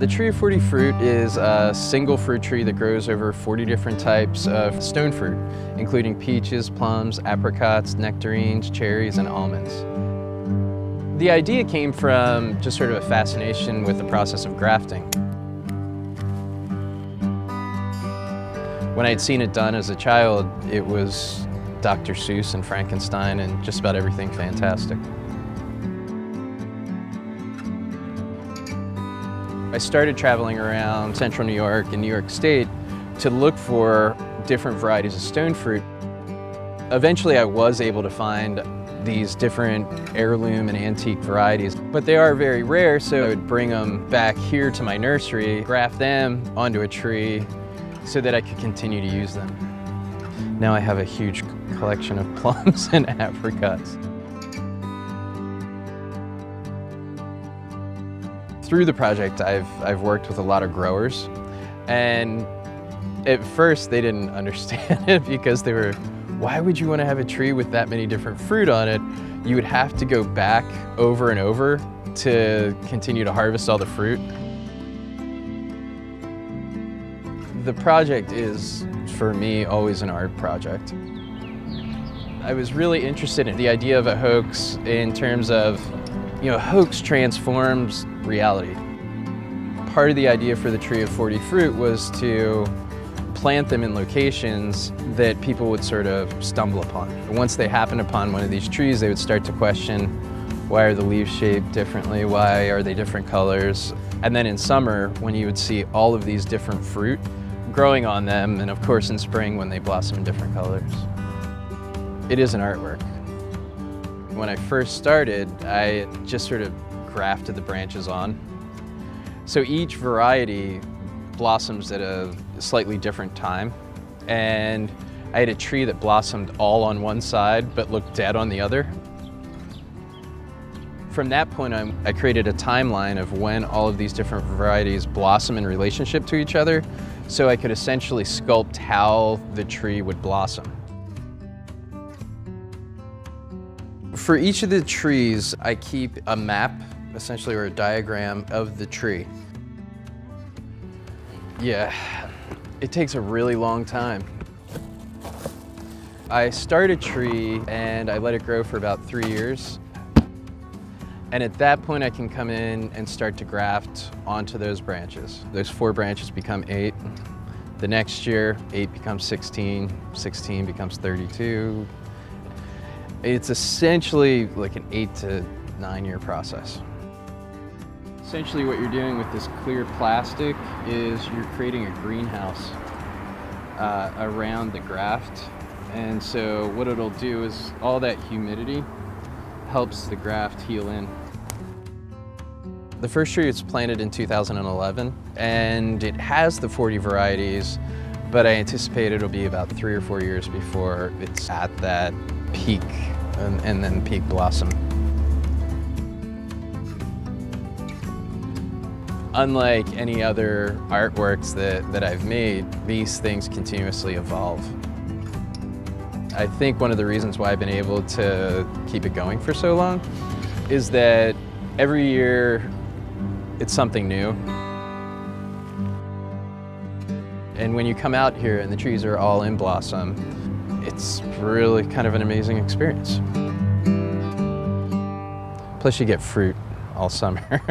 The tree of 40 fruit is a single fruit tree that grows over 40 different types of stone fruit, including peaches, plums, apricots, nectarines, cherries, and almonds. The idea came from just sort of a fascination with the process of grafting. When I'd seen it done as a child, it was Dr. Seuss and Frankenstein and just about everything fantastic. I started traveling around central New York and New York State to look for different varieties of stone fruit. Eventually I was able to find these different heirloom and antique varieties, but they are very rare, so I would bring them back here to my nursery, graft them onto a tree so that I could continue to use them. Now I have a huge collection of plums and apricots. Through the project, I've worked with a lot of growers, and at first they didn't understand it because they were, why would you want to have a tree with that many different fruit on it? You would have to go back over and over to continue to harvest all the fruit. The project is, for me, always an art project. I was really interested in the idea of a hoax in terms of, hoax transforms reality. Part of the idea for the tree of 40 fruit was to plant them in locations that people would sort of stumble upon. Once they happened upon one of these trees, they would start to question, why are the leaves shaped differently? Why are they different colors? And then in summer, when you would see all of these different fruit growing on them, and of course in spring when they blossom in different colors. It is an artwork. When I first started, I just sort of grafted the branches on. So each variety blossoms at a slightly different time. And I had a tree that blossomed all on one side but looked dead on the other. From that point on, I created a timeline of when all of these different varieties blossom in relationship to each other, so I could essentially sculpt how the tree would blossom. For each of the trees, I keep a map, essentially, or a diagram of the tree. Yeah, it takes a really long time. I start a tree and I let it grow for about 3 years. And at that point, I can come in and start to graft onto those branches. Those 4 branches become 8. The next year, 8 becomes 16, 16 becomes 32. It's essentially like an 8 to 9 year process. Essentially what you're doing with this clear plastic is you're creating a greenhouse around the graft. And so what it'll do is all that humidity helps the graft heal in. The first tree was planted in 2011, and it has the 40 varieties, but I anticipate it'll be about 3 or 4 years before it's at that peak and then peak blossom. Unlike any other artworks that I've made, these things continuously evolve. I think one of the reasons why I've been able to keep it going for so long is that every year it's something new. And when you come out here and the trees are all in blossom, it's really kind of an amazing experience. Plus you get fruit all summer.